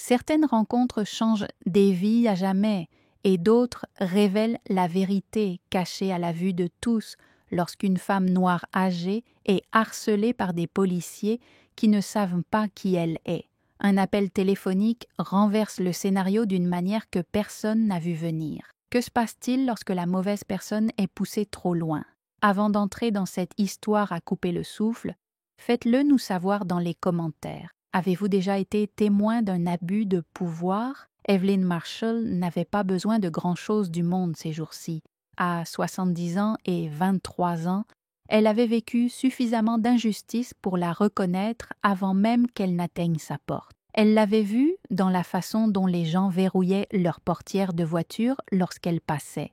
Certaines rencontres changent des vies à jamais et d'autres révèlent la vérité cachée à la vue de tous lorsqu'une femme noire âgée est harcelée par des policiers qui ne savent pas qui elle est. Un appel téléphonique renverse le scénario d'une manière que personne n'a vu venir. Que se passe-t-il lorsque la mauvaise personne est poussée trop loin? Avant d'entrer dans cette histoire à couper le souffle, faites-le nous savoir dans les commentaires. Avez-vous déjà été témoin d'un abus de pouvoir? Evelyn Marshall n'avait pas besoin de grand-chose du monde ces jours-ci. À 70 ans et 23 ans, elle avait vécu suffisamment d'injustice pour la reconnaître avant même qu'elle n'atteigne sa porte. Elle l'avait vue dans la façon dont les gens verrouillaient leurs portières de voiture lorsqu'elle passait,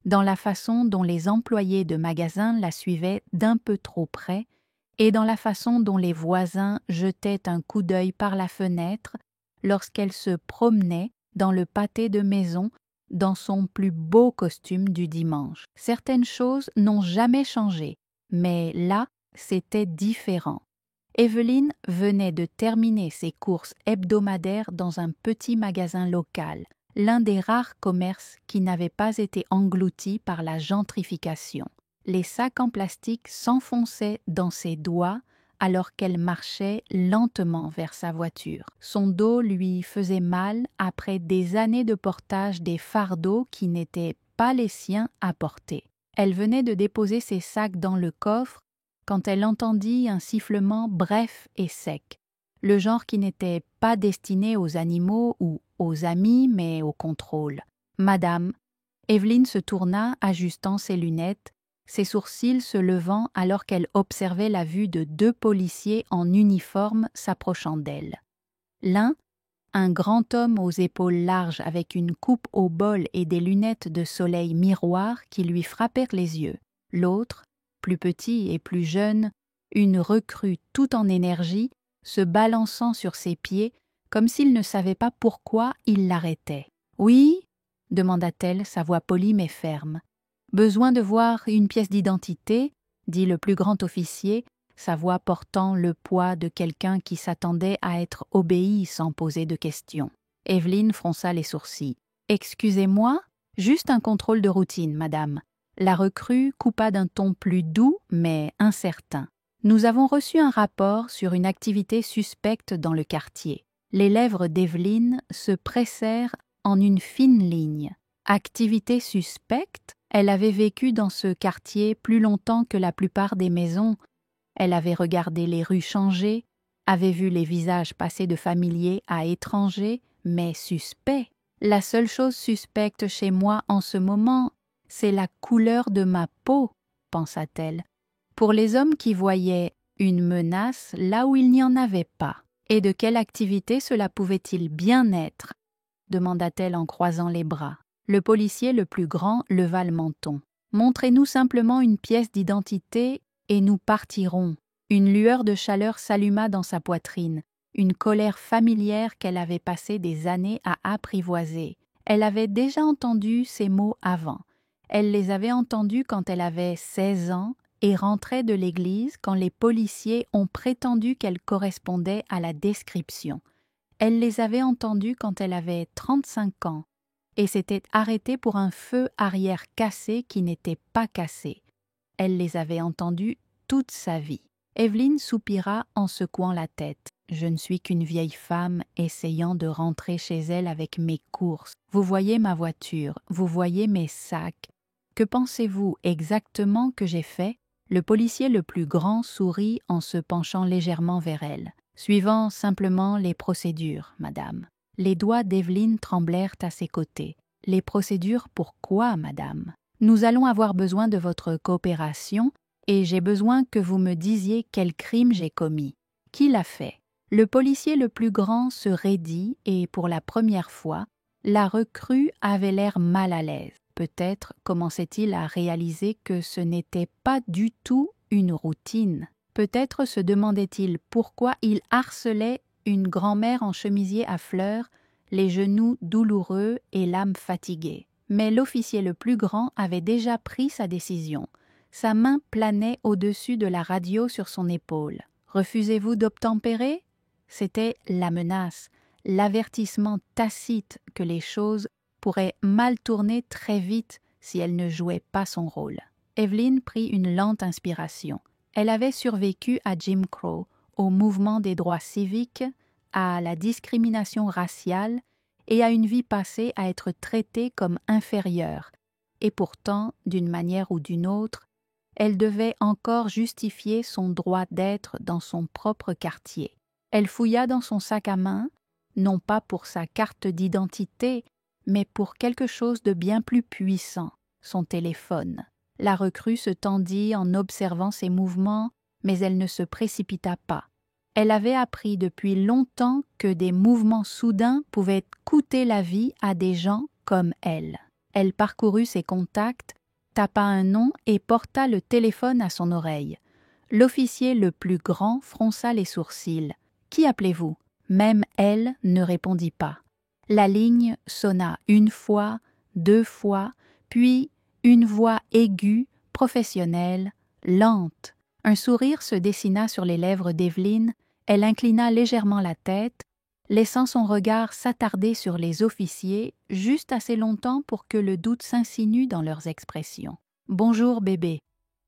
dans la façon dont les employés de magasins la suivaient d'un peu trop près et dans la façon dont les voisins jetaient un coup d'œil par la fenêtre lorsqu'elle se promenait dans le pâté de maison dans son plus beau costume du dimanche. Certaines choses n'ont jamais changé, mais là, c'était différent. Evelyn venait de terminer ses courses hebdomadaires dans un petit magasin local, l'un des rares commerces qui n'avait pas été englouti par la gentrification. Les sacs en plastique s'enfonçaient dans ses doigts alors qu'elle marchait lentement vers sa voiture. Son dos lui faisait mal après des années de portage des fardeaux qui n'étaient pas les siens à porter. Elle venait de déposer ses sacs dans le coffre quand elle entendit un sifflement bref et sec, le genre qui n'était pas destiné aux animaux ou aux amis, mais au contrôle. « Madame !» Evelyn se tourna, ajustant ses lunettes, ses sourcils se levant alors qu'elle observait la vue de 2 policiers en uniforme s'approchant d'elle. L'un, un grand homme aux épaules larges avec une coupe au bol et des lunettes de soleil miroir qui lui frappèrent les yeux. L'autre, plus petit et plus jeune, une recrue tout en énergie, se balançant sur ses pieds comme s'il ne savait pas pourquoi il l'arrêtait. « Oui ?» demanda-t-elle, sa voix polie mais ferme. « Besoin de voir une pièce d'identité ?» dit le plus grand officier, sa voix portant le poids de quelqu'un qui s'attendait à être obéi sans poser de questions. Evelyn fronça les sourcils. « Excusez-moi, juste un contrôle de routine, madame. » La recrue coupa d'un ton plus doux mais incertain. « Nous avons reçu un rapport sur une activité suspecte dans le quartier. » Les lèvres d'Evelyn se pressèrent en une fine ligne. Activité suspecte? Elle avait vécu dans ce quartier plus longtemps que la plupart des maisons. Elle avait regardé les rues changer, avait vu les visages passer de familiers à étrangers, mais suspect. La seule chose suspecte chez moi en ce moment, c'est la couleur de ma peau, pensa-t-elle. Pour les hommes qui voyaient une menace là où il n'y en avait pas. Et de quelle activité cela pouvait-il bien être? Demanda-t-elle en croisant les bras. Le policier le plus grand leva le menton. « Montrez-nous simplement une pièce d'identité et nous partirons. » Une lueur de chaleur s'alluma dans sa poitrine, une colère familière qu'elle avait passé des années à apprivoiser. Elle avait déjà entendu ces mots avant. Elle les avait entendus quand elle avait 16 ans et rentrait de l'église quand les policiers ont prétendu qu'elle correspondait à la description. Elle les avait entendus quand elle avait 35 ans et s'était arrêtée pour un feu arrière cassé qui n'était pas cassé. Elle les avait entendus toute sa vie. Evelyn soupira en secouant la tête. « Je ne suis qu'une vieille femme essayant de rentrer chez elle avec mes courses. Vous voyez ma voiture, vous voyez mes sacs. Que pensez-vous exactement que j'ai fait ?» Le policier le plus grand sourit en se penchant légèrement vers elle. « Suivant simplement les procédures, madame. » Les doigts d'Evelyn tremblèrent à ses côtés. « Les procédures pour quoi, madame ? Nous allons avoir besoin de votre coopération et j'ai besoin que vous me disiez quel crime j'ai commis. Qui l'a fait ?» Le policier le plus grand se raidit et, pour la première fois, la recrue avait l'air mal à l'aise. Peut-être commençait-il à réaliser que ce n'était pas du tout une routine. Peut-être se demandait-il pourquoi il harcelait une grand-mère en chemisier à fleurs, les genoux douloureux et l'âme fatiguée. Mais l'officier le plus grand avait déjà pris sa décision. Sa main planait au-dessus de la radio sur son épaule. « Refusez-vous d'obtempérer ?» C'était la menace, l'avertissement tacite que les choses pourraient mal tourner très vite si elle ne jouait pas son rôle. Evelyn prit une lente inspiration. Elle avait survécu à Jim Crow, au mouvement des droits civiques, à la discrimination raciale et à une vie passée à être traitée comme inférieure. Et pourtant, d'une manière ou d'une autre, elle devait encore justifier son droit d'être dans son propre quartier. Elle fouilla dans son sac à main, non pas pour sa carte d'identité, mais pour quelque chose de bien plus puissant, son téléphone. La recrue se tendit en observant ses mouvements, mais elle ne se précipita pas. Elle avait appris depuis longtemps que des mouvements soudains pouvaient coûter la vie à des gens comme elle. Elle parcourut ses contacts, tapa un nom et porta le téléphone à son oreille. L'officier le plus grand fronça les sourcils. « Qui appelez-vous » Même elle ne répondit pas. La ligne sonna une fois, 2 fois, puis une voix aiguë, professionnelle, lente. Un sourire se dessina sur les lèvres d'Evelyn. Elle inclina légèrement la tête, laissant son regard s'attarder sur les officiers juste assez longtemps pour que le doute s'insinue dans leurs expressions. « Bonjour, bébé »,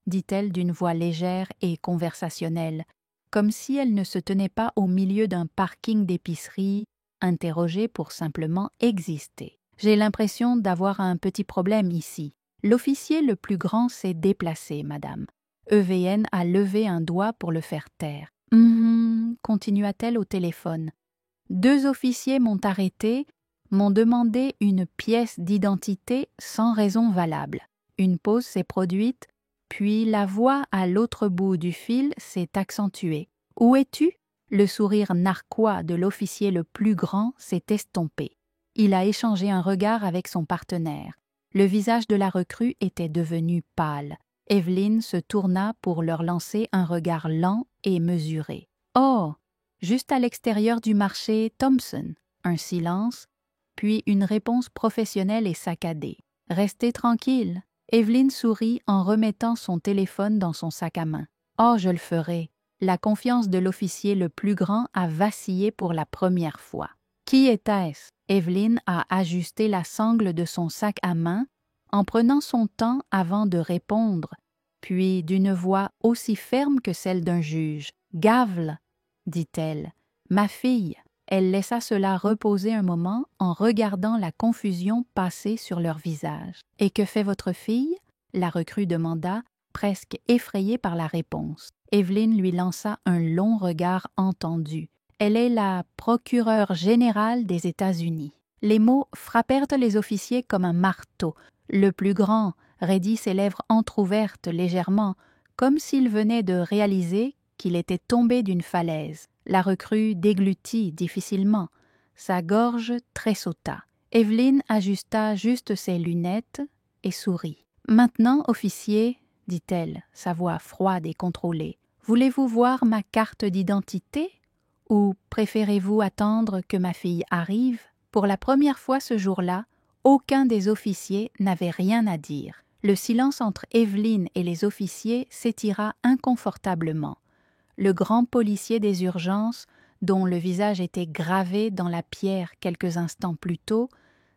dit-elle d'une voix légère et conversationnelle, comme si elle ne se tenait pas au milieu d'un parking d'épicerie, interrogée pour simplement exister. « J'ai l'impression d'avoir un petit problème ici. L'officier le plus grand s'est déplacé, madame. » EVN a levé un doigt pour le faire taire. « Continua-t-elle au téléphone. « 2 officiers m'ont arrêté, m'ont demandé une pièce d'identité sans raison valable. » Une pause s'est produite, puis la voix à l'autre bout du fil s'est accentuée. « Où es-tu » Le sourire narquois de l'officier le plus grand s'est estompé. Il a échangé un regard avec son partenaire. Le visage de la recrue était devenu pâle. Evelyn se tourna pour leur lancer un regard lent et mesuré. « Oh !» Juste à l'extérieur du marché Thompson. Un silence, puis une réponse professionnelle et saccadée. « Restez tranquille. » Evelyn sourit en remettant son téléphone dans son sac à main. « Oh, je le ferai. » La confiance de l'officier le plus grand a vacillé pour la première fois. « Qui était-ce » Evelyn a ajusté la sangle de son sac à main en prenant son temps avant de répondre, puis d'une voix aussi ferme que celle d'un juge. « Gavle » dit-elle. « Ma fille. » Elle laissa cela reposer un moment en regardant la confusion passer sur leur visage. « Et que fait votre fille » la recrue demanda, presque effrayée par la réponse. Evelyn lui lança un long regard entendu. « Elle est la procureure générale des États-Unis. » Les mots frappèrent les officiers comme un marteau. Le plus grand raidit ses lèvres entr'ouvertes légèrement, comme s'il venait de réaliser qu'il était tombé d'une falaise. La recrue déglutit difficilement. Sa gorge tressauta. Evelyn ajusta juste ses lunettes et sourit. « Maintenant, officier, » dit-elle, sa voix froide et contrôlée, « voulez-vous voir ma carte d'identité ou préférez-vous attendre que ma fille arrive ?» Pour la première fois ce jour-là, aucun des officiers n'avait rien à dire. Le silence entre Evelyn et les officiers s'étira inconfortablement. Le grand policier des urgences, dont le visage était gravé dans la pierre quelques instants plus tôt,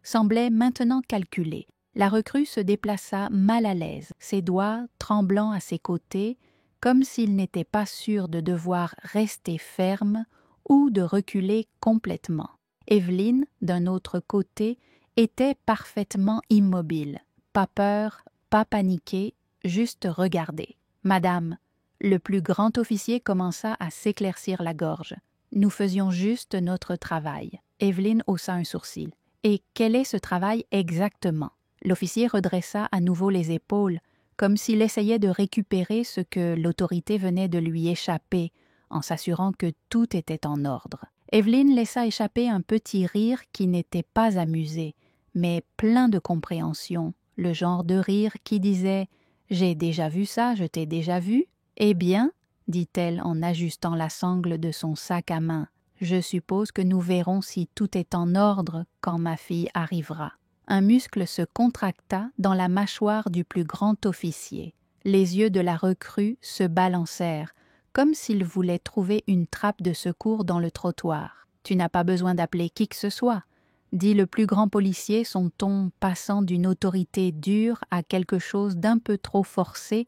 semblait maintenant calculé. La recrue se déplaça mal à l'aise, ses doigts tremblant à ses côtés, comme s'il n'était pas sûr de devoir rester ferme ou de reculer complètement. Evelyn, d'un autre côté, était parfaitement immobile. Pas peur, pas paniquée, juste regarder. « Madame », le plus grand officier commença à s'éclaircir la gorge. « Nous faisions juste notre travail. » Evelyn haussa un sourcil. « Et quel est ce travail exactement ?» L'officier redressa à nouveau les épaules, comme s'il essayait de récupérer ce que l'autorité venait de lui échapper, en s'assurant que tout était en ordre. Evelyn laissa échapper un petit rire qui n'était pas amusé, mais plein de compréhension, le genre de rire qui disait « J'ai déjà vu ça, je t'ai déjà vu ?» « Eh bien, » dit-elle en ajustant la sangle de son sac à main, « je suppose que nous verrons si tout est en ordre quand ma fille arrivera. » Un muscle se contracta dans la mâchoire du plus grand officier. Les yeux de la recrue se balancèrent, comme s'il voulait trouver une trappe de secours dans le trottoir. Tu n'as pas besoin d'appeler qui que ce soit, dit le plus grand policier, son ton passant d'une autorité dure à quelque chose d'un peu trop forcé,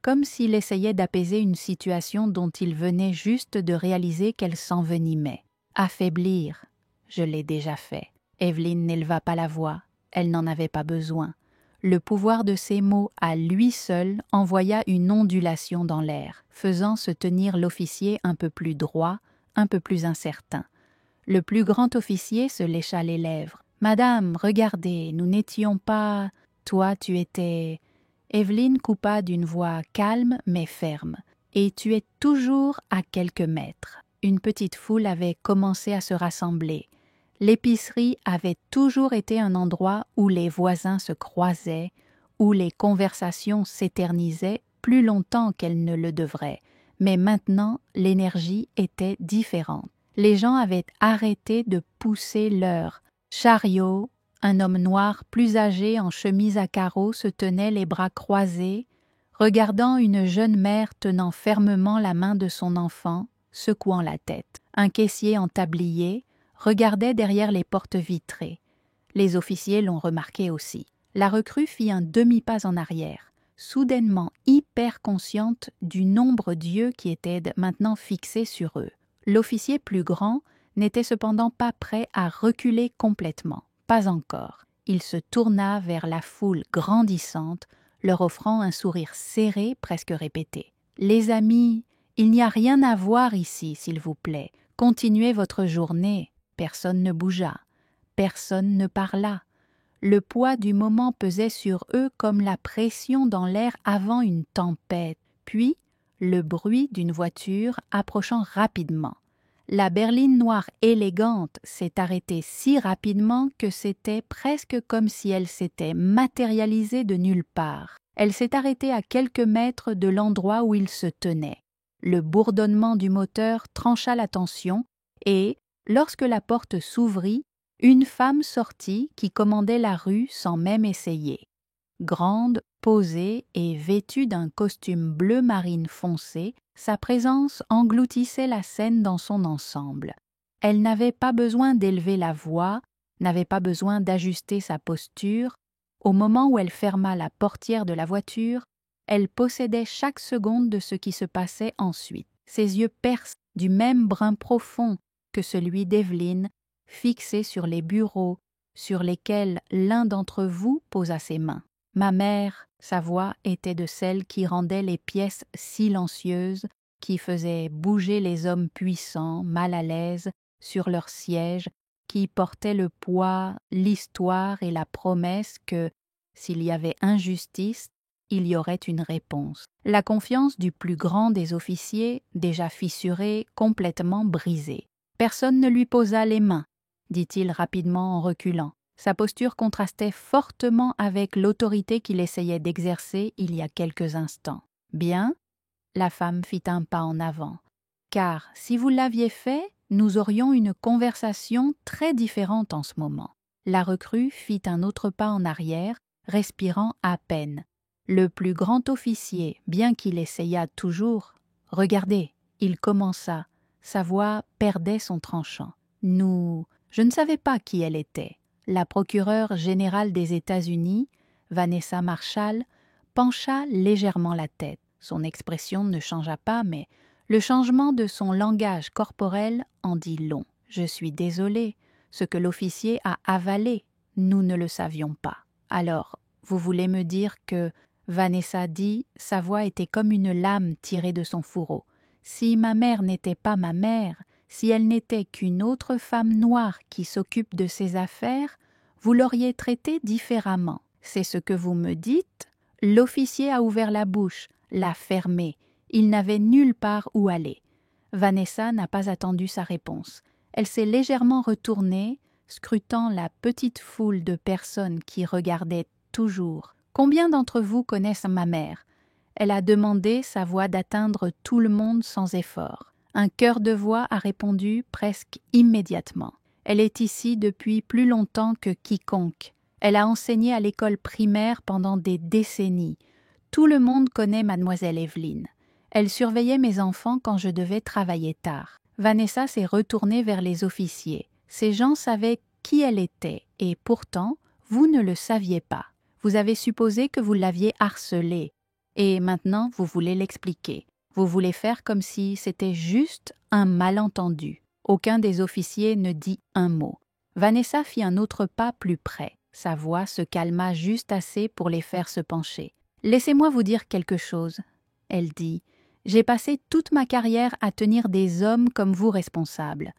comme s'il essayait d'apaiser une situation dont il venait juste de réaliser qu'elle s'envenimait. Affaiblir, je l'ai déjà fait. Evelyne n'éleva pas la voix, elle n'en avait pas besoin. Le pouvoir de ces mots à lui seul envoya une ondulation dans l'air, faisant se tenir l'officier un peu plus droit, un peu plus incertain. Le plus grand officier se lécha les lèvres. « Madame, regardez, nous n'étions pas... Toi, tu étais... » Evelyne coupa d'une voix calme mais ferme. « Et tu es toujours à quelques mètres. » Une petite foule avait commencé à se rassembler. L'épicerie avait toujours été un endroit où les voisins se croisaient, où les conversations s'éternisaient plus longtemps qu'elles ne le devraient. Mais maintenant, l'énergie était différente. Les gens avaient arrêté de pousser leur chariot. Un homme noir plus âgé en chemise à carreaux se tenait les bras croisés, regardant une jeune mère tenant fermement la main de son enfant, secouant la tête. Un caissier en tablier regardait derrière les portes vitrées. Les officiers l'ont remarqué aussi. La recrue fit un demi-pas en arrière, soudainement hyper consciente du nombre d'yeux qui étaient maintenant fixés sur eux. L'officier plus grand n'était cependant pas prêt à reculer complètement. Pas encore. Il se tourna vers la foule grandissante, leur offrant un sourire serré, presque répété. « Les amis, il n'y a rien à voir ici, s'il vous plaît. Continuez votre journée. » Personne ne bougea. Personne ne parla. Le poids du moment pesait sur eux comme la pression dans l'air avant une tempête. Puis, le bruit d'une voiture approchant rapidement. La berline noire élégante s'est arrêtée si rapidement que c'était presque comme si elle s'était matérialisée de nulle part. Elle s'est arrêtée à quelques mètres de l'endroit où il se tenait. Le bourdonnement du moteur trancha l'attention et, lorsque la porte s'ouvrit, une femme sortit qui commandait la rue sans même essayer. Grande, posée et vêtue d'un costume bleu marine foncé, sa présence engloutissait la scène dans son ensemble. Elle n'avait pas besoin d'élever la voix, n'avait pas besoin d'ajuster sa posture. Au moment où elle ferma la portière de la voiture, elle possédait chaque seconde de ce qui se passait ensuite. Ses yeux perçants du même brun profond que celui d'Evelyne, fixés sur les bureaux sur lesquels l'un d'entre vous posa ses mains. Ma mère, sa voix était de celles qui rendaient les pièces silencieuses, qui faisaient bouger les hommes puissants, mal à l'aise, sur leurs sièges, qui portaient le poids, l'histoire et la promesse que, s'il y avait injustice, il y aurait une réponse. La confiance du plus grand des officiers, déjà fissurée, complètement brisée. Personne ne lui posa les mains, dit-il rapidement en reculant. Sa posture contrastait fortement avec l'autorité qu'il essayait d'exercer il y a quelques instants. « Bien ?» La femme fit un pas en avant. « Car si vous l'aviez fait, nous aurions une conversation très différente en ce moment. » La recrue fit un autre pas en arrière, respirant à peine. Le plus grand officier, bien qu'il essayât toujours, « Regardez !» il commença. Sa voix perdait son tranchant. « Je ne savais pas qui elle était. » La procureure générale des États-Unis, Vanessa Marshall, pencha légèrement la tête. Son expression ne changea pas, mais le changement de son langage corporel en dit long. « Je suis désolée, ce que l'officier a avalé, nous ne le savions pas. »« Alors, vous voulez me dire que... » Vanessa dit, sa voix était comme une lame tirée de son fourreau. « Si ma mère n'était pas ma mère, si elle n'était qu'une autre femme noire qui s'occupe de ses affaires, vous l'auriez traitée différemment. C'est ce que vous me dites ?» L'officier a ouvert la bouche, l'a fermée. Il n'avait nulle part où aller. Vanessa n'a pas attendu sa réponse. Elle s'est légèrement retournée, scrutant la petite foule de personnes qui regardaient toujours. « Combien d'entre vous connaissent ma mère ?» Elle a demandé, sa voix d'atteindre tout le monde sans effort. Un chœur de voix a répondu presque immédiatement. Elle est ici depuis plus longtemps que quiconque. Elle a enseigné à l'école primaire pendant des décennies. Tout le monde connaît mademoiselle Evelyne. Elle surveillait mes enfants quand je devais travailler tard. Vanessa s'est retournée vers les officiers. Ces gens savaient qui elle était et pourtant, vous ne le saviez pas. Vous avez supposé que vous l'aviez harcelée et maintenant vous voulez l'expliquer. Vous voulez faire comme si c'était juste un malentendu. Aucun des officiers ne dit un mot. Vanessa fit un autre pas plus près. Sa voix se calma juste assez pour les faire se pencher. « Laissez-moi vous dire quelque chose, » elle dit. « J'ai passé toute ma carrière à tenir des hommes comme vous responsables.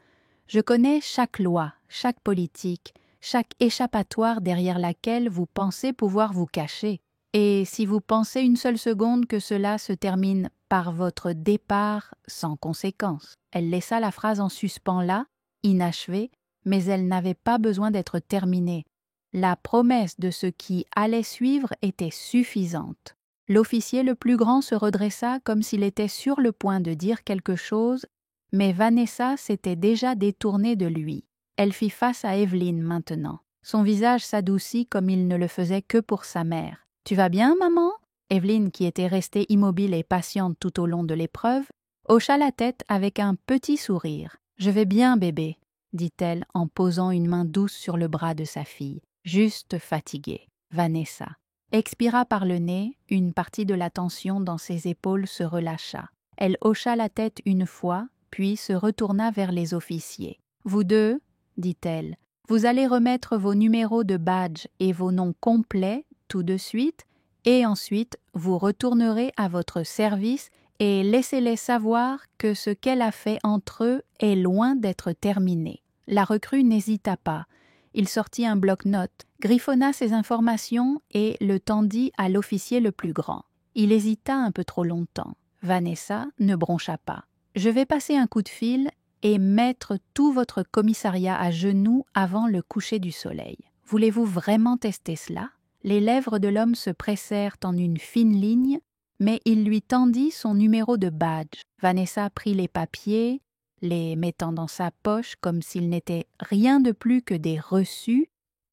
Je connais chaque loi, chaque politique, chaque échappatoire derrière laquelle vous pensez pouvoir vous cacher. Et si vous pensez une seule seconde que cela se termine par votre départ sans conséquence. » Elle laissa la phrase en suspens là, inachevée, mais elle n'avait pas besoin d'être terminée. La promesse de ce qui allait suivre était suffisante. L'officier le plus grand se redressa comme s'il était sur le point de dire quelque chose, mais Vanessa s'était déjà détournée de lui. Elle fit face à Evelyne maintenant. Son visage s'adoucit comme il ne le faisait que pour sa mère. « Tu vas bien, maman ?» Evelyne, qui était restée immobile et patiente tout au long de l'épreuve, hocha la tête avec un petit sourire. « Je vais bien, bébé, » dit-elle en posant une main douce sur le bras de sa fille. Juste fatiguée. Vanessa expira par le nez, une partie de la tension dans ses épaules se relâcha. Elle hocha la tête une fois, puis se retourna vers les officiers. « Vous deux, » dit-elle, « vous allez remettre vos numéros de badge et vos noms complets tout de suite, et ensuite vous retournerez à votre service et laissez-les savoir que ce qu'elle a fait entre eux est loin d'être terminé. » La recrue n'hésita pas. Il sortit un bloc-notes, griffonna ses informations et le tendit à l'officier le plus grand. Il hésita un peu trop longtemps. Vanessa ne broncha pas. « Je vais passer un coup de fil et mettre tout votre commissariat à genoux avant le coucher du soleil. Voulez-vous vraiment tester cela ?» Les lèvres de l'homme se pressèrent en une fine ligne, mais il lui tendit son numéro de badge. Vanessa prit les papiers, les mettant dans sa poche comme s'ils n'étaient rien de plus que des reçus,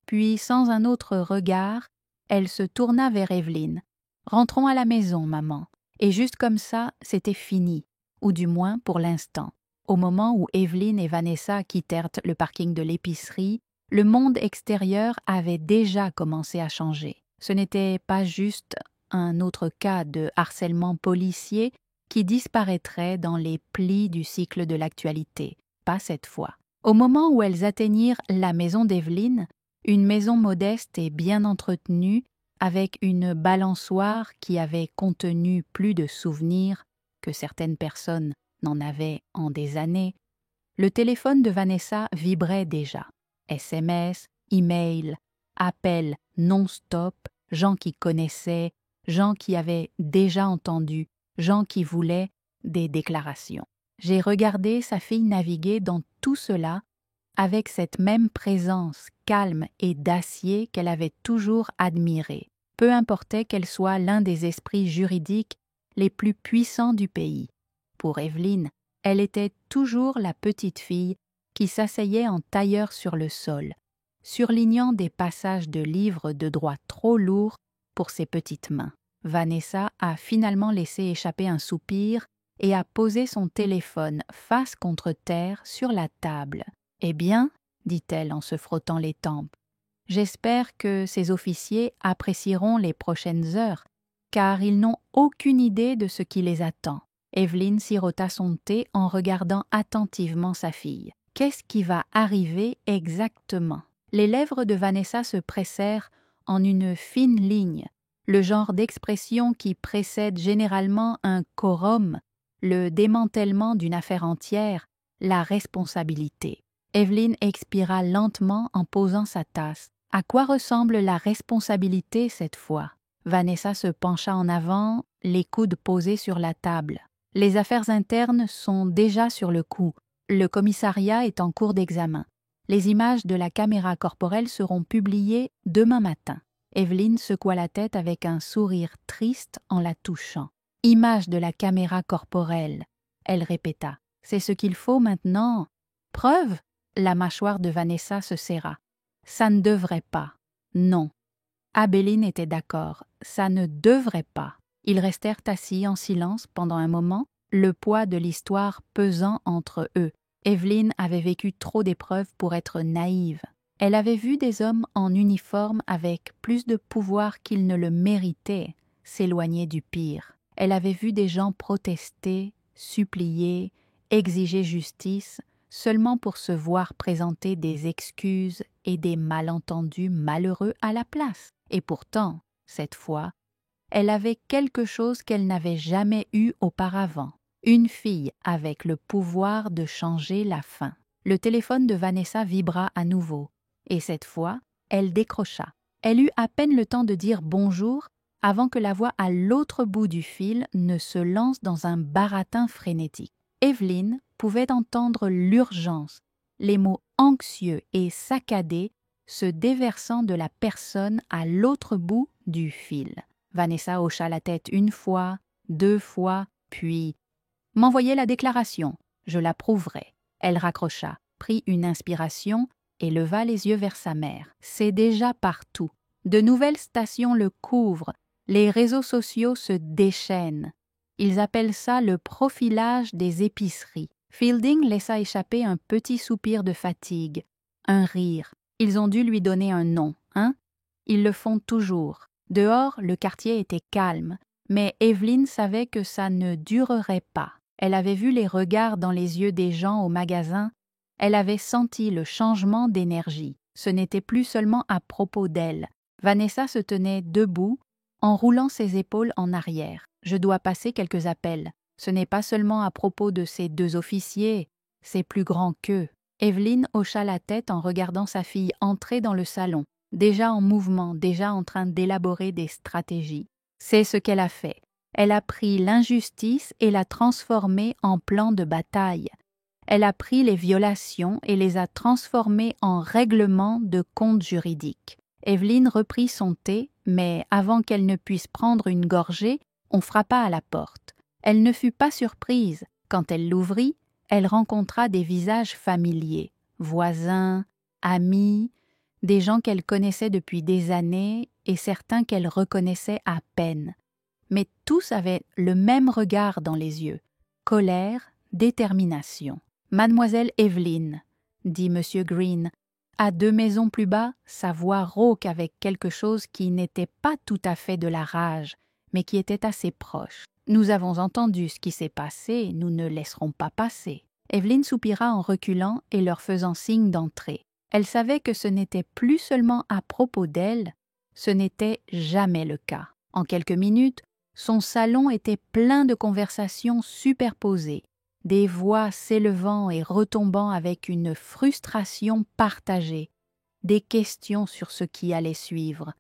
puis sans un autre regard, elle se tourna vers Evelyne. « Rentrons à la maison, maman. » Et juste comme ça, c'était fini, ou du moins pour l'instant. Au moment où Evelyne et Vanessa quittèrent le parking de l'épicerie, le monde extérieur avait déjà commencé à changer. Ce n'était pas juste un autre cas de harcèlement policier qui disparaîtrait dans les plis du cycle de l'actualité. Pas cette fois. Au moment où elles atteignirent la maison d'Evelyne, une maison modeste et bien entretenue, avec une balançoire qui avait contenu plus de souvenirs que certaines personnes n'en avaient en des années, le téléphone de Vanessa vibrait déjà. SMS, email, appels non-stop, gens qui connaissaient, gens qui avaient déjà entendu, gens qui voulaient des déclarations. J'ai regardé sa fille naviguer dans tout cela avec cette même présence calme et d'acier qu'elle avait toujours admirée, peu importait qu'elle soit l'un des esprits juridiques les plus puissants du pays. Pour Evelyne, elle était toujours la petite fille qui s'asseyait en tailleur sur le sol, surlignant des passages de livres de droit trop lourds pour ses petites mains. Vanessa a finalement laissé échapper un soupir et a posé son téléphone face contre terre sur la table. « Eh bien, » dit-elle en se frottant les tempes, « j'espère que ces officiers apprécieront les prochaines heures, car ils n'ont aucune idée de ce qui les attend. » Evelyne sirota son thé en regardant attentivement sa fille. Qu'est-ce qui va arriver exactement? Les lèvres de Vanessa se pressèrent en une fine ligne, le genre d'expression qui précède généralement un quorum, le démantèlement d'une affaire entière, la responsabilité. Evelyne expira lentement en posant sa tasse. À quoi ressemble la responsabilité cette fois? Vanessa se pencha en avant, les coudes posés sur la table. Les affaires internes sont déjà sur le coup. Le commissariat est en cours d'examen. Les images de la caméra corporelle seront publiées demain matin. Evelyne secoua la tête avec un sourire triste en la touchant. « Images de la caméra corporelle », elle répéta. « C'est ce qu'il faut maintenant. Preuve ?» La mâchoire de Vanessa se serra. « Ça ne devrait pas. Non. » Abéline était d'accord. « Ça ne devrait pas. » Ils restèrent assis en silence pendant un moment, le poids de l'histoire pesant entre eux. Evelyn avait vécu trop d'épreuves pour être naïve. Elle avait vu des hommes en uniforme avec plus de pouvoir qu'ils ne le méritaient s'éloigner du pire. Elle avait vu des gens protester, supplier, exiger justice, seulement pour se voir présenter des excuses et des malentendus malheureux à la place. Et pourtant, cette fois, elle avait quelque chose qu'elle n'avait jamais eu auparavant. Une fille avec le pouvoir de changer la fin. Le téléphone de Vanessa vibra à nouveau, et cette fois, elle décrocha. Elle eut à peine le temps de dire bonjour avant que la voix à l'autre bout du fil ne se lance dans un baratin frénétique. Evelyn pouvait entendre l'urgence, les mots anxieux et saccadés se déversant de la personne à l'autre bout du fil. Vanessa hocha la tête une fois, 2 fois, puis « M'envoyez la déclaration, je l'approuverai. » Elle raccrocha, prit une inspiration et leva les yeux vers sa mère. C'est déjà partout. De nouvelles stations le couvrent, les réseaux sociaux se déchaînent. Ils appellent ça le profilage des épiceries. Fielding laissa échapper un petit soupir de fatigue, un rire. Ils ont dû lui donner un nom, hein? Ils le font toujours. Dehors, le quartier était calme, mais Evelyn savait que ça ne durerait pas. Elle avait vu les regards dans les yeux des gens au magasin, elle avait senti le changement d'énergie. Ce n'était plus seulement à propos d'elle. Vanessa se tenait debout, en roulant ses épaules en arrière. « Je dois passer quelques appels. Ce n'est pas seulement à propos de ces 2 officiers, c'est plus grand qu'eux. » Evelyn hocha la tête en regardant sa fille entrer dans le salon, déjà en mouvement, déjà en train d'élaborer des stratégies. C'est ce qu'elle a fait. Elle a pris l'injustice et l'a transformée en plan de bataille. Elle a pris les violations et les a transformées en règlements de compte juridiques. Evelyn reprit son thé, mais avant qu'elle ne puisse prendre une gorgée, on frappa à la porte. Elle ne fut pas surprise. Quand elle l'ouvrit, elle rencontra des visages familiers, voisins, amis, des gens qu'elle connaissait depuis des années et certains qu'elle reconnaissait à peine. Mais tous avaient le même regard dans les yeux, colère, détermination. « Mademoiselle Evelyn, » dit M. Green, à 2 maisons plus bas, sa voix rauque avec quelque chose qui n'était pas tout à fait de la rage, mais qui était assez proche. « Nous avons entendu ce qui s'est passé, nous ne laisserons pas passer. » Evelyn soupira en reculant et leur faisant signe d'entrer. Elle savait que ce n'était plus seulement à propos d'elle, ce n'était jamais le cas. En quelques minutes, son salon était plein de conversations superposées, des voix s'élevant et retombant avec une frustration partagée, des questions sur ce qui allait suivre.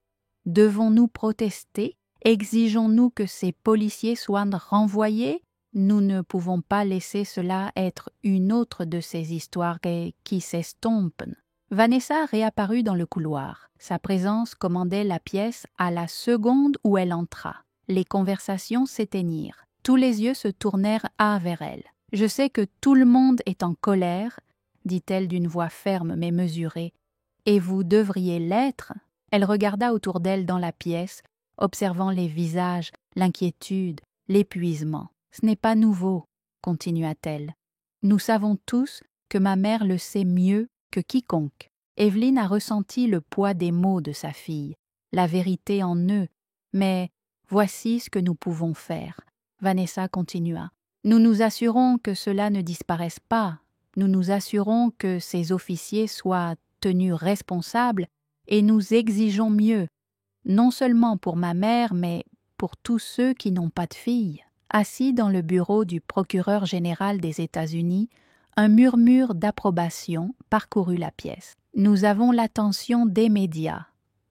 Devons-nous protester? Exigeons-nous que ces policiers soient renvoyés? Nous ne pouvons pas laisser cela être une autre de ces histoires qui s'estompent. Vanessa réapparut dans le couloir. Sa présence commandait la pièce à la seconde où elle entra. Les conversations s'éteignirent. Tous les yeux se tournèrent vers elle. « Je sais que tout le monde est en colère, » dit-elle d'une voix ferme mais mesurée, « et vous devriez l'être. » Elle regarda autour d'elle dans la pièce, observant les visages, l'inquiétude, l'épuisement. « Ce n'est pas nouveau, » continua-t-elle. « Nous savons tous que ma mère le sait mieux que quiconque. » Evelyn a ressenti le poids des mots de sa fille, la vérité en eux, mais voici ce que nous pouvons faire. Vanessa continua. Nous nous assurons que cela ne disparaisse pas. Nous nous assurons que ces officiers soient tenus responsables et nous exigeons mieux, non seulement pour ma mère, mais pour tous ceux qui n'ont pas de fille. Assis dans le bureau du procureur général des États-Unis, un murmure d'approbation parcourut la pièce. « Nous avons l'attention des médias, »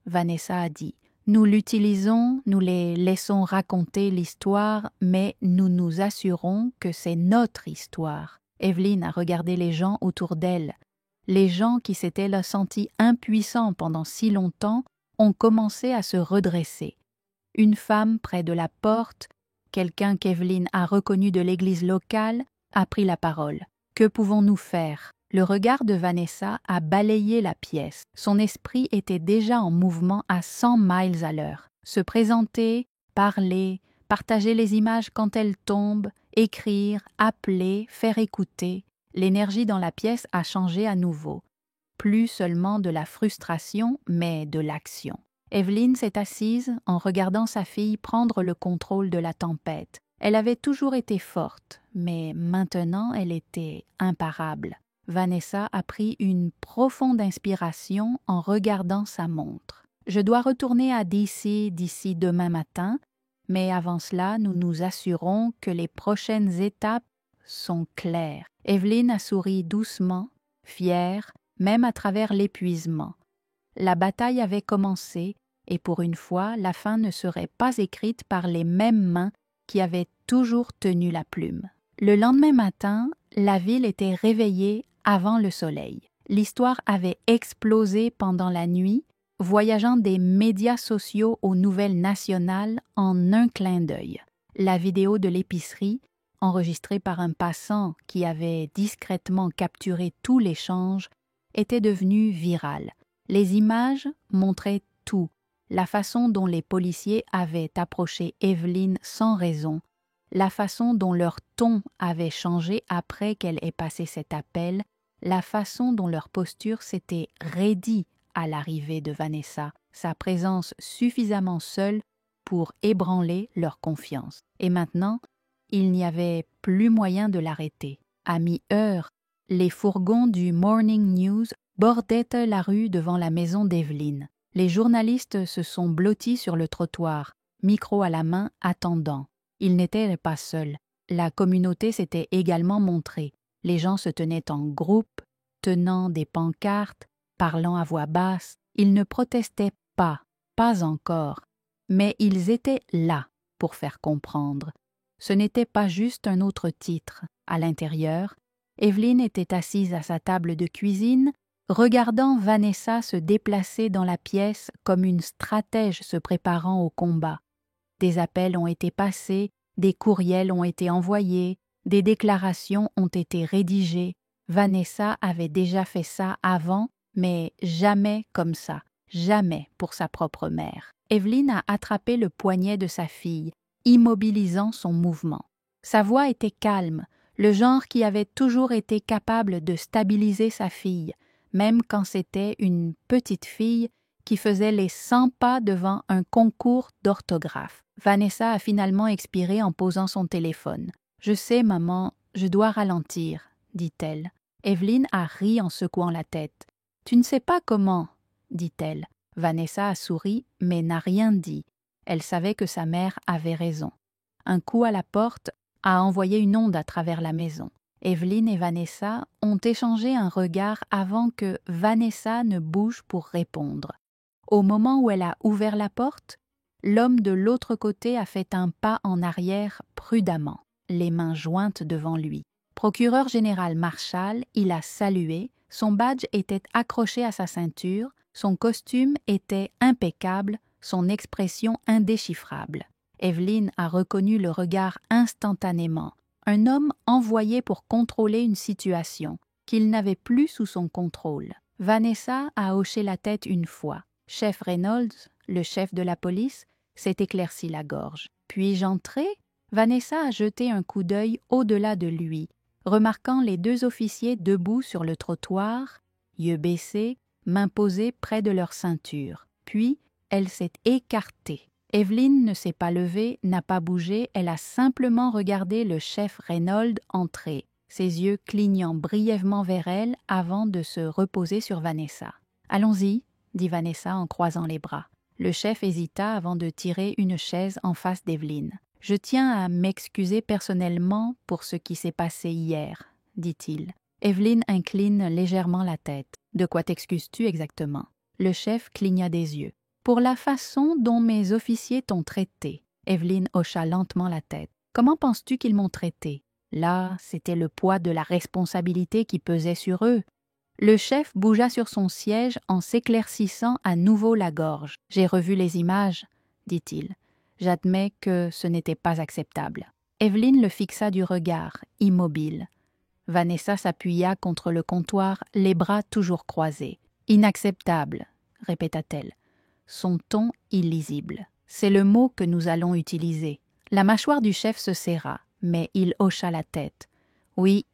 Vanessa a dit. « Nous l'utilisons, nous les laissons raconter l'histoire, mais nous nous assurons que c'est notre histoire. » Evelyn a regardé les gens autour d'elle. Les gens qui s'étaient là sentis impuissants pendant si longtemps ont commencé à se redresser. Une femme près de la porte, quelqu'un qu'Evelyn a reconnu de l'église locale, a pris la parole. « Que pouvons-nous faire ?» Le regard de Vanessa a balayé la pièce. Son esprit était déjà en mouvement à 100 miles à l'heure. Se présenter, parler, partager les images quand elles tombent, Écrire, appeler, faire écouter, l'énergie dans la pièce a changé à nouveau. Plus seulement de la frustration, mais de l'action. Evelyn s'est assise en regardant sa fille prendre le contrôle de la tempête. Elle avait toujours été forte, mais maintenant elle était imparable. Vanessa a pris une profonde inspiration en regardant sa montre. « Je dois retourner à DC d'ici demain matin, mais avant cela, nous nous assurons que les prochaines étapes sont claires. » Evelyn a souri doucement, fière, même à travers l'épuisement. La bataille avait commencé, et pour une fois, la fin ne serait pas écrite par les mêmes mains qui avaient toujours tenu la plume. Le lendemain matin, la ville était réveillée avant le soleil. L'histoire avait explosé pendant la nuit, voyageant des médias sociaux aux nouvelles nationales en un clin d'œil. La vidéo de l'épicerie, enregistrée par un passant qui avait discrètement capturé tout l'échange, était devenue virale. Les images montraient tout, la façon dont les policiers avaient approché Evelyn sans raison, la façon dont leur ton avait changé après qu'elle ait passé cet appel, la façon dont leur posture s'était raidie à l'arrivée de Vanessa, sa présence suffisamment seule pour ébranler leur confiance. Et maintenant, il n'y avait plus moyen de l'arrêter. À mi-heure, les fourgons du Morning News bordaient la rue devant la maison d'Evelyn. Les journalistes se sont blottis sur le trottoir, micro à la main, attendant. Ils n'étaient pas seuls. La communauté s'était également montrée. Les gens se tenaient en groupe, tenant des pancartes, parlant à voix basse. Ils ne protestaient pas encore, mais ils étaient là pour faire comprendre. Ce n'était pas juste un autre titre. À l'intérieur, Evelyn était assise à sa table de cuisine, regardant Vanessa se déplacer dans la pièce comme une stratège se préparant au combat. Des appels ont été passés, des courriels ont été envoyés, des déclarations ont été rédigées. Vanessa avait déjà fait ça avant, mais jamais comme ça, jamais pour sa propre mère. Evelyn a attrapé le poignet de sa fille, immobilisant son mouvement. Sa voix était calme, le genre qui avait toujours été capable de stabiliser sa fille, même quand c'était une petite fille qui faisait les 100 pas devant un concours d'orthographe. Vanessa a finalement expiré en posant son téléphone. « Je sais, maman, je dois ralentir, » dit-elle. Evelyn a ri en secouant la tête. « Tu ne sais pas comment, » dit-elle. Vanessa a souri, mais n'a rien dit. Elle savait que sa mère avait raison. Un coup à la porte a envoyé une onde à travers la maison. Evelyn et Vanessa ont échangé un regard avant que Vanessa ne bouge pour répondre. Au moment où elle a ouvert la porte, l'homme de l'autre côté a fait un pas en arrière prudemment, les mains jointes devant lui. Procureur général Marshall, il a salué, son badge était accroché à sa ceinture, son costume était impeccable, son expression indéchiffrable. Evelyn a reconnu le regard instantanément, un homme envoyé pour contrôler une situation qu'il n'avait plus sous son contrôle. Vanessa a hoché la tête une fois. Chef Reynolds, le chef de la police, s'est éclairci la gorge. « Puis-je entrer ?» Vanessa a jeté un coup d'œil au-delà de lui, remarquant les deux officiers debout sur le trottoir, yeux baissés, mains posées près de leur ceinture. Puis, elle s'est écartée. Evelyn ne s'est pas levée, n'a pas bougé, elle a simplement regardé le chef Reynolds entrer, ses yeux clignant brièvement vers elle avant de se reposer sur Vanessa. « Allons-y », dit Vanessa en croisant les bras. Le chef hésita avant de tirer une chaise en face d'Evelyn. « Je tiens à m'excuser personnellement pour ce qui s'est passé hier, » dit-il. Evelyn incline légèrement la tête. « De quoi t'excuses-tu exactement ?» Le chef cligna des yeux. « Pour la façon dont mes officiers t'ont traité. » Evelyn hocha lentement la tête. « Comment penses-tu qu'ils m'ont traité ?» Là, c'était le poids de la responsabilité qui pesait sur eux. Le chef bougea sur son siège en s'éclaircissant à nouveau la gorge. « J'ai revu les images, » dit-il. « J'admets que ce n'était pas acceptable. » Evelyn le fixa du regard, immobile. Vanessa s'appuya contre le comptoir, les bras toujours croisés. « Inacceptable, » répéta-t-elle. Son ton illisible. « C'est le mot que nous allons utiliser. » La mâchoire du chef se serra. mais il hocha la tête. « Oui,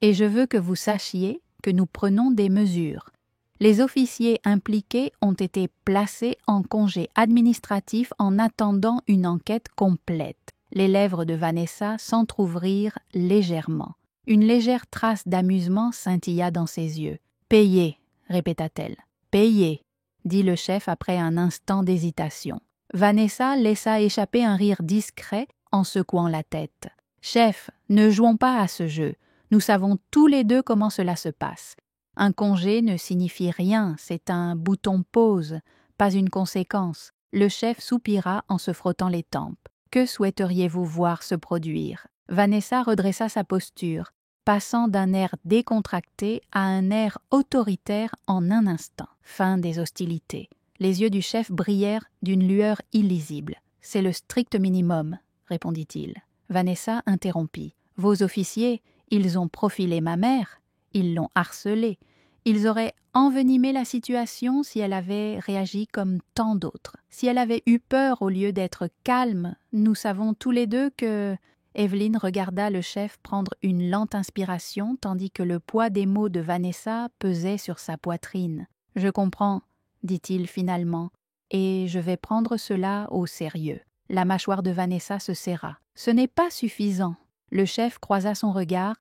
et je veux que vous sachiez que nous prenons des mesures. Les officiers impliqués ont été placés en congé administratif en attendant une enquête complète. » Les lèvres de Vanessa s'entr'ouvrirent légèrement. Une légère trace d'amusement scintilla dans ses yeux. « Payez, répéta-t-elle. « Payez, dit le chef après un instant d'hésitation. Vanessa laissa échapper un rire discret en secouant la tête. « Chef, ne jouons pas à ce jeu. Nous savons tous les deux comment cela se passe. Un congé ne signifie rien, c'est un bouton pause, pas une conséquence. » Le chef soupira en se frottant les tempes. « Que souhaiteriez-vous voir se produire ?» Vanessa redressa sa posture, passant d'un air décontracté à un air autoritaire en un instant. Fin des hostilités. Les yeux du chef brillèrent d'une lueur illisible. « C'est le strict minimum, » répondit-il. Vanessa interrompit. « Vos officiers, ils ont profilé ma mère, ils l'ont harcelée. Ils auraient envenimé la situation si elle avait réagi comme tant d'autres. Si elle avait eu peur au lieu d'être calme, nous savons tous les deux que... » Evelyne regarda le chef prendre une lente inspiration tandis que le poids des mots de Vanessa pesait sur sa poitrine. « Je comprends, » dit-il finalement, « et je vais prendre cela au sérieux. » La mâchoire de Vanessa se serra. « Ce n'est pas suffisant. » Le chef croisa son regard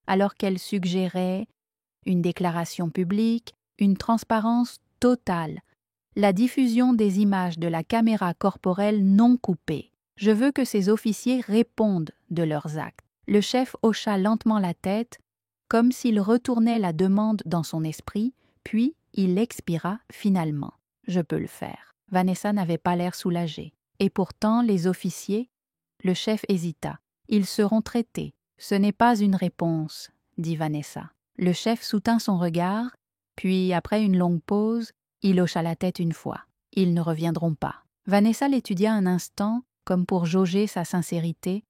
alors qu'elle suggérait une déclaration publique, une transparence totale, la diffusion des images de la caméra corporelle non coupée. Je veux que ces officiers répondent de leurs actes. Le chef hocha lentement la tête, comme s'il retournait la demande dans son esprit, puis il expira finalement. « Je peux le faire. » Vanessa n'avait pas l'air soulagée. Et pourtant, les officiers... Le chef hésita. « Ils seront traités. »« Ce n'est pas une réponse, » dit Vanessa. Le chef soutint son regard, puis, après une longue pause, il hocha la tête une fois. « Ils ne reviendront pas. » Vanessa l'étudia un instant, comme pour jauger sa sincérité,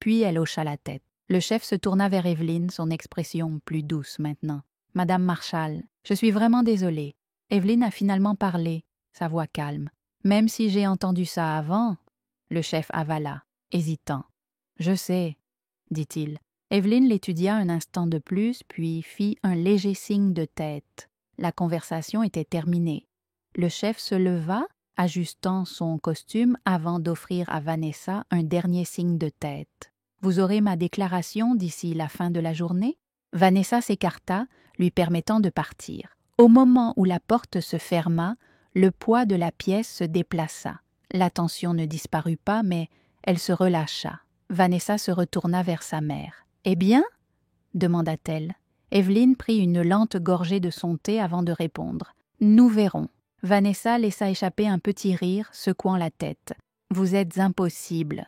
puis elle hocha la tête. Le chef se tourna vers Evelyne, son expression plus douce maintenant. « Madame Marshall, je suis vraiment désolée. » Evelyne a finalement parlé, sa voix calme. « Même si j'ai entendu ça avant... » Le chef avala, hésitant. « Je sais, » dit-il. Evelyne l'étudia un instant de plus, puis fit un léger signe de tête. La conversation était terminée. Le chef se leva, ajustant son costume avant d'offrir à Vanessa un dernier signe de tête. « Vous aurez ma déclaration d'ici la fin de la journée ?» Vanessa s'écarta, lui permettant de partir. Au moment où la porte se ferma, le poids de la pièce se déplaça. La tension ne disparut pas, mais elle se relâcha. Vanessa se retourna vers sa mère. « Eh bien ?» demanda-t-elle. Evelyne prit une lente gorgée de son thé avant de répondre. « Nous verrons. » Vanessa laissa échapper un petit rire, secouant la tête. « Vous êtes impossible. »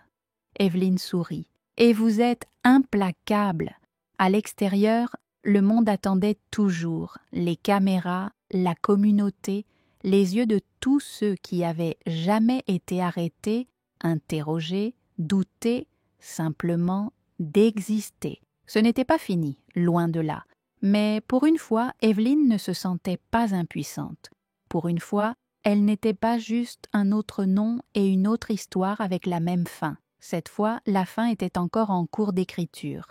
Evelyne sourit. « Et vous êtes implacable. » À l'extérieur, le monde attendait toujours, les caméras, la communauté, les yeux de tous ceux qui avaient jamais été arrêtés, interrogés, doutés, simplement d'exister. Ce n'était pas fini, loin de là. Mais pour une fois, Evelyne ne se sentait pas impuissante. Pour une fois, elle n'était pas juste un autre nom et une autre histoire avec la même fin. Cette fois, la fin était encore en cours d'écriture.